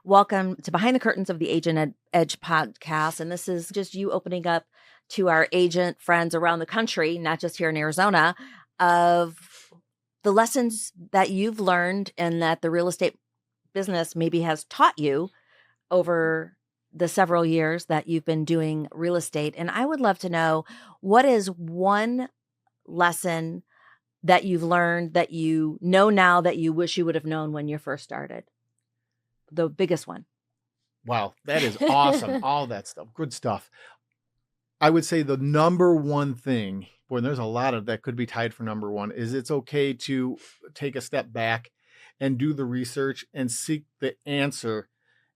Welcome to Behind the Curtains of the Agent Edge podcast. And this is just you opening up to our agent friends around the country, not just here in Arizona, of the lessons that you've learned and that the real estate business maybe has taught you over the several years that you've been doing real estate. And I would love to know, what is one lesson that you've learned that you know now that you wish you would have known when you first started? The biggest one. Wow, that is awesome. All that stuff. Good stuff. I would say the number one thing, boy, and there's a lot of that could be tied for number one, is it's okay to take a step back and do the research and seek the answer.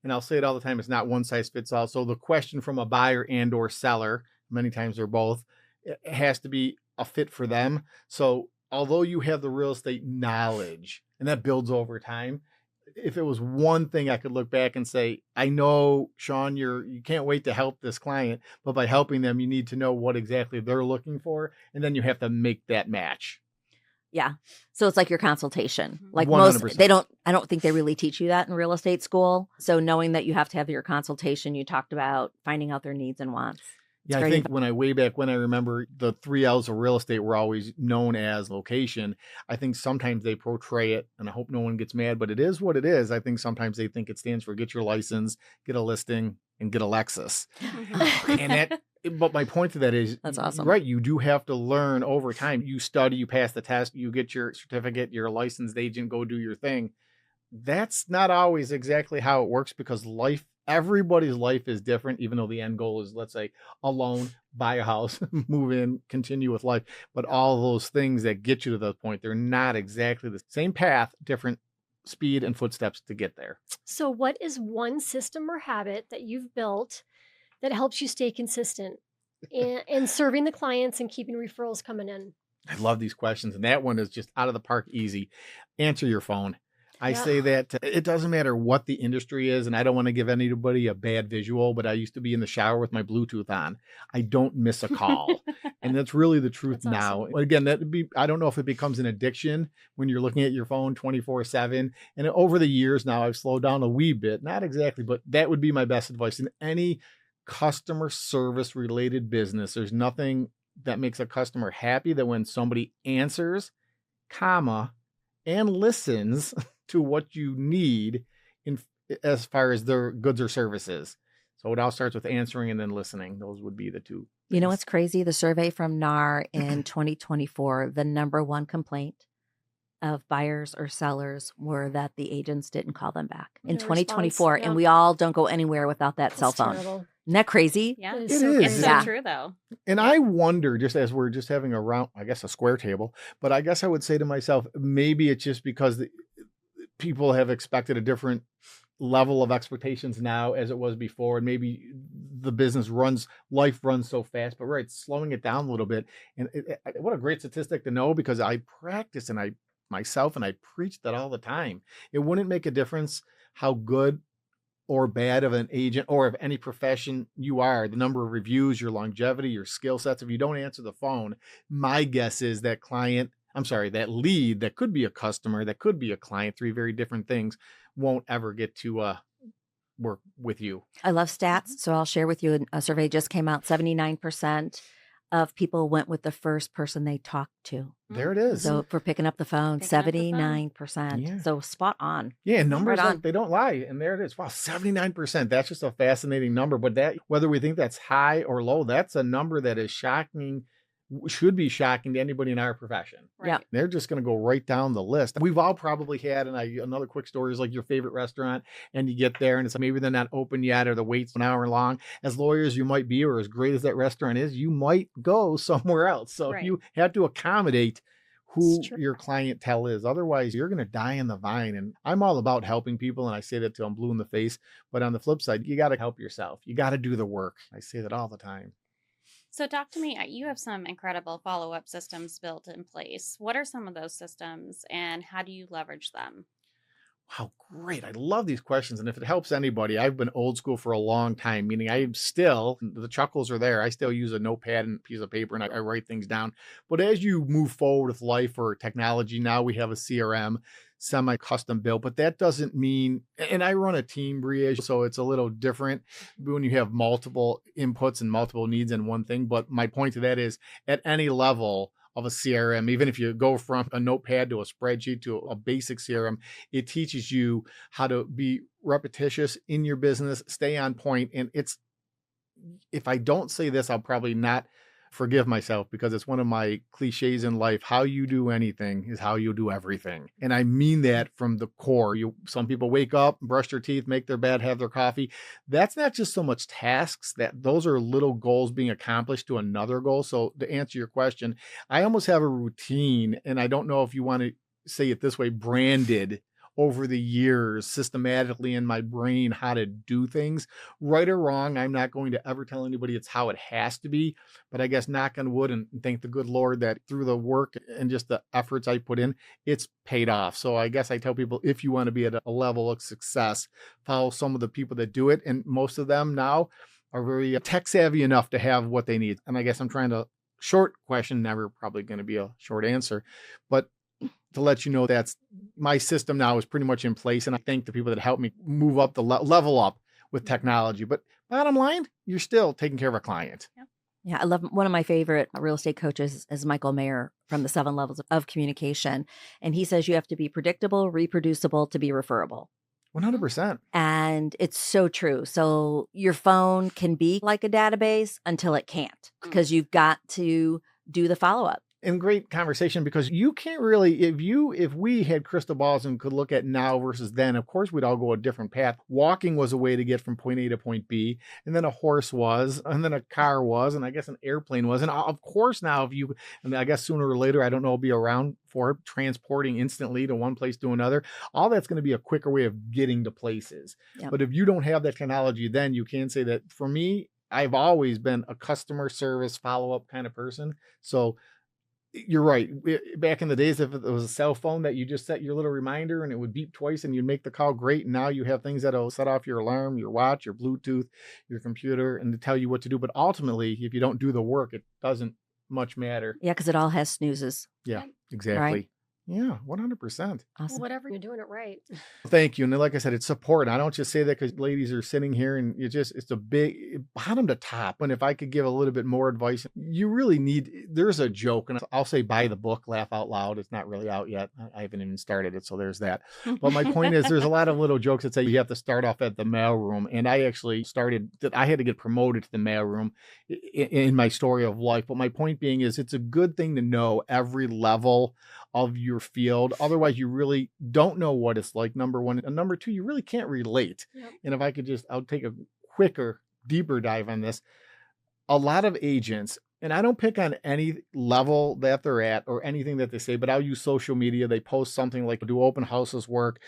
And I'll say it all the time, it's not one size fits all. So the question from a buyer and or seller, many times they're both, it has to be a fit for them. So although you have the real estate knowledge, and that builds over time, if it was one thing I could look back and say, I know, Shawn, you can't wait to help this client, but by helping them, you need to know what exactly they're looking for. And then you have to make that match. Yeah. So it's like your consultation. Like 100%. I don't think they really teach you that in real estate school. So knowing that you have to have your consultation, you talked about finding out their needs and wants. Yeah, I think way back when I remember the 3 L's of real estate were always known as location. I think sometimes they portray it, and I hope no one gets mad, but it is what it is. I think sometimes they think it stands for get your license, get a listing, and get a Lexus. But my point to that is, that's awesome. Right, you do have to learn over time. You study, you pass the test, you get your certificate, you're a licensed agent, go do your thing. That's not always exactly how it works because everybody's life is different, even though the end goal is, let's say, alone, buy a house, move in, continue with life. But all those things that get you to that point, they're not exactly the same path, different speed and footsteps to get there. So what is one system or habit that you've built that helps you stay consistent in serving the clients and keeping referrals coming in? I love these questions. And that one is just out of the park easy. Answer your phone. I say that it doesn't matter what the industry is, and I don't want to give anybody a bad visual, but I used to be in the shower with my Bluetooth on. I don't miss a call. And that's really the truth now. Awesome. Again, I don't know if it becomes an addiction when you're looking at your phone 24/7. And over the years now, I've slowed down a wee bit. Not exactly, but that would be my best advice. In any customer service related business, there's nothing that makes a customer happy that when somebody answers, and listens to what you need as far as their goods or services. So it all starts with answering and then listening. Those would be the two. You know what's crazy? The survey from NAR in 2024, the number one complaint of buyers or sellers were that the agents didn't call them back in 2024. And we all don't go anywhere without that cell phone. Terrible. Isn't that crazy? Yeah, it is. It's so true though. And I wonder, just as we're just having a square table, but I guess I would say to myself, maybe it's just because people have expected a different level of expectations now as it was before. And maybe the life runs so fast, but slowing it down a little bit. And what a great statistic to know, because I practice and I preach that all the time. It wouldn't make a difference how good or bad of an agent or of any profession you are, the number of reviews, your longevity, your skill sets. If you don't answer the phone, my guess is that lead that could be a customer, that could be a client, 3 very different things, won't ever get to work with you. I love stats. So I'll share with you, a survey just came out, 79% of people went with the first person they talked to. There it is. So for picking up the phone, 79%. Yeah. So spot on. Yeah, numbers, they don't lie. And there it is. Wow, 79%. That's just a fascinating number. But that, whether we think that's high or low, that's a number that is shocking, should be shocking to anybody in our profession. Right. Yeah. They're just going to go right down the list. We've all probably had, another quick story is like your favorite restaurant, and you get there and it's maybe they're not open yet, or the wait's an hour long. As lawyers, you might be, or as great as that restaurant is, you might go somewhere else. So you have to accommodate who your clientele is. Otherwise, you're going to die in the vine. And I'm all about helping people. And I say that till I'm blue in the face. But on the flip side, you got to help yourself. You got to do the work. I say that all the time. So talk to me, you have some incredible follow-up systems built in place. What are some of those systems and how do you leverage them? Wow, great. I love these questions. And if it helps anybody, I've been old school for a long time, meaning I'm still, the chuckles are there. I still use a notepad and a piece of paper and I write things down. But as you move forward with life or technology, now we have a CRM semi custom built, but that doesn't mean, and I run a team, Bria, so it's a little different when you have multiple inputs and multiple needs in one thing. But my point to that is at any level of a CRM, even if you go from a notepad to a spreadsheet to a basic CRM, it teaches you how to be repetitious in your business, stay on point. And it's, if I don't say this, I'll probably not forgive myself because it's one of my cliches in life. How you do anything is how you do everything. And I mean that from the core. Some people wake up, brush their teeth, make their bed, have their coffee. That's not just so much tasks, that those are little goals being accomplished to another goal. So to answer your question, I almost have a routine, and I don't know if you want to say it this way, branded over the years systematically in my brain how to do things. Right or wrong, I'm not going to ever tell anybody it's how it has to be, but I guess knock on wood and thank the good Lord that through the work and just the efforts I put in, it's paid off. So I guess I tell people, if you want to be at a level of success, follow some of the people that do it. And most of them now are very tech savvy enough to have what they need. And I guess I'm trying to, short question, never probably going to be a short answer, but to let you know that's my system now is pretty much in place. And I thank the people that helped me move up the level up with technology. But bottom line, you're still taking care of a client. Yep. Yeah, I love, one of my favorite real estate coaches is Michael Mayer from the 7 Levels of Communication. And he says you have to be predictable, reproducible to be referable. 100%. And it's so true. So your phone can be like a database until it can't, because you've got to do the follow-up. And great conversation, because you can't really, if we had crystal balls and could look at now versus then, of course we'd all go a different path. Walking was a way to get from point A to point B, and then a horse was, and then a car was, and I guess an airplane was. And of course now, and I guess sooner or later, I don't know, I'll be around for it, transporting instantly to one place to another. All that's going to be a quicker way of getting to places. Yep. But if you don't have that technology, then you can say that for me, I've always been a customer service follow-up kind of person. So you're right. Back in the days, if it was a cell phone that you just set your little reminder and it would beep twice and you'd make the call, great. And now you have things that'll set off your alarm, your watch, your Bluetooth, your computer, and to tell you what to do. But ultimately, if you don't do the work, it doesn't much matter. Yeah, because it all has snoozes. Yeah, exactly. Right? Yeah, 100%. Well, Awesome. whatever, you're doing it right. Thank you. And like I said, it's support. And I don't just say that because ladies are sitting here and it's a big bottom to top. And if I could give a little bit more advice, you really there's a joke, and I'll say buy the book, laugh out loud. It's not really out yet. I haven't even started it. So there's that. But my point is there's a lot of little jokes that say you have to start off at the mailroom. And I actually I had to get promoted to the mailroom in my story of life. But my point being is it's a good thing to know every level of your field. Otherwise, you really don't know what it's like, number one. And number two, you really can't relate. Yep. And if I could I'll take a quicker, deeper dive on this. A lot of agents, and I don't pick on any level that they're at or anything that they say, but I'll use social media. They post something like, do open houses work?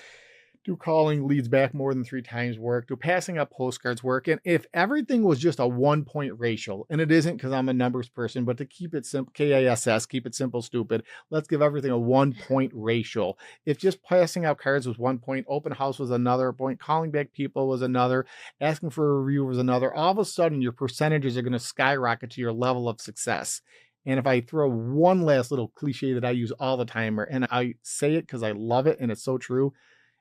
Do calling leads back more than 3 times work? Do passing up postcards work? And if everything was just a 1-point ratio, and it isn't because I'm a numbers person, but to keep it simple, KISS, keep it simple, stupid, let's give everything a 1-point ratio. If just passing out cards was 1 point, open house was another point, calling back people was another, asking for a review was another, all of a sudden your percentages are going to skyrocket to your level of success. And if I throw one last little cliche that I use all the time, and I say it because I love it and it's so true,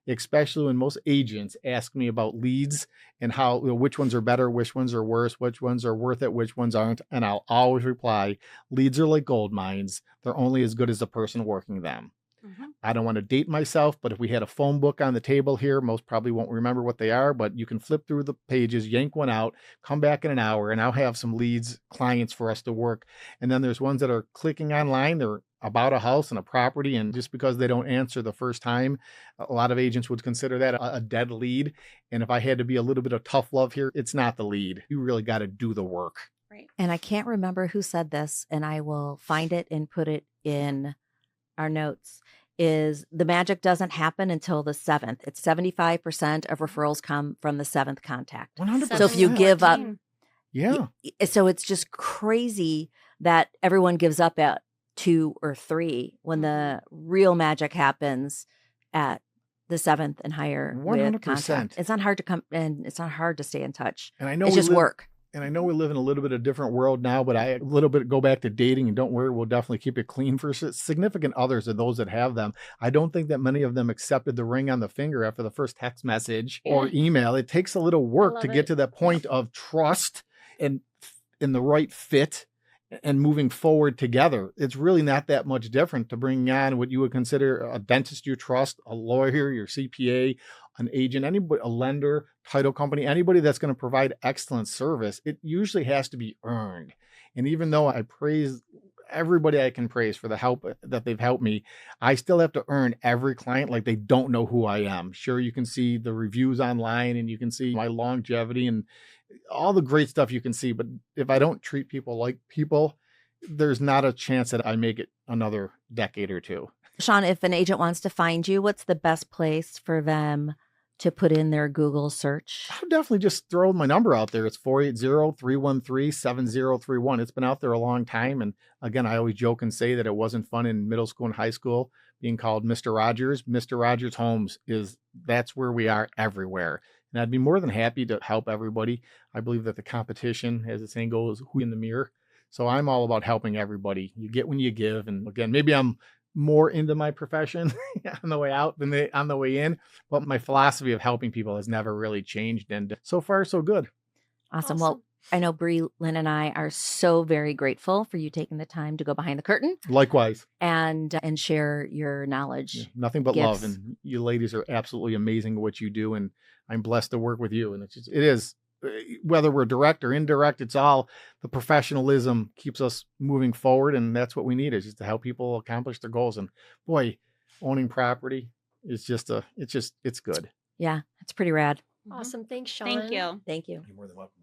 especially when most agents ask me about leads and how, which ones are better, which ones are worse, which ones are worth it, which ones aren't. And I'll always reply, leads are like gold mines. They're only as good as the person working them. Mm-hmm. I don't want to date myself, but if we had a phone book on the table here, most probably won't remember what they are, but you can flip through the pages, yank one out, come back in an hour, and I'll have some leads, clients for us to work. And then there's ones that are clicking online. They're about a house and a property, and just because they don't answer the first time, a lot of agents would consider that a dead lead. And if I had to be a little bit of tough love here, it's not the lead. You really got to do the work. Right. And I can't remember who said this, and I will find it and put it in our notes, is the magic doesn't happen until the 7th. It's 75% of referrals come from the 7th contact. 100%. So if you give up, yeah. So it's just crazy that everyone gives up at 2 or 3 when the real magic happens at the the seventh and higher with 100%. contact. It's not hard to come and it's not hard to stay in touch. And I know It's we just live, work. and I know we live in a little bit of different world now, but I a little bit go back to dating, and don't worry, we'll definitely keep it clean for significant others of those that have them. I don't think that many of them accepted the ring on the finger after the first text message or email. It takes a little work to get to that point of trust and in the right fit and moving forward together. It's really not that much different to bring on what you would consider a dentist you trust, a lawyer, your CPA, an agent, anybody, a lender, title company, anybody that's going to provide excellent service. It usually has to be earned. And even though I praise everybody I can praise for the help that they've helped me, I still have to earn every client like they don't know who I am. Sure, you can see the reviews online and you can see my longevity and all the great stuff you can see. But if I don't treat people like people, there's not a chance that I make it another decade or two. Shawn, if an agent wants to find you, what's the best place for them to put in their Google search? I would definitely just throw my number out there. It's 480-313-7031. It's been out there a long time. And again, I always joke and say that it wasn't fun in middle school and high school being called Mr. Rogers. Mr. Rogers Homes that's where we are everywhere. And I'd be more than happy to help everybody. I believe that the competition, as the saying goes, who in the mirror. So I'm all about helping everybody. You get when you give. And again, maybe I'm more into my profession on the way out than on the way in, but my philosophy of helping people has never really changed. And so far, so good. Awesome. Well, I know Bree, Lynn, and I are so very grateful for you taking the time to go behind the curtain. Likewise. And share your knowledge. Yeah, nothing but gifts. love. And you ladies are absolutely amazing at what you do. And I'm blessed to work with you. And it is, whether we're direct or indirect, it's all the professionalism keeps us moving forward. And that's what we need, is just to help people accomplish their goals. And boy, owning property is it's good. Yeah, it's pretty rad. Awesome. Thanks, Shawn. Thank you. Thank you. You're more than welcome.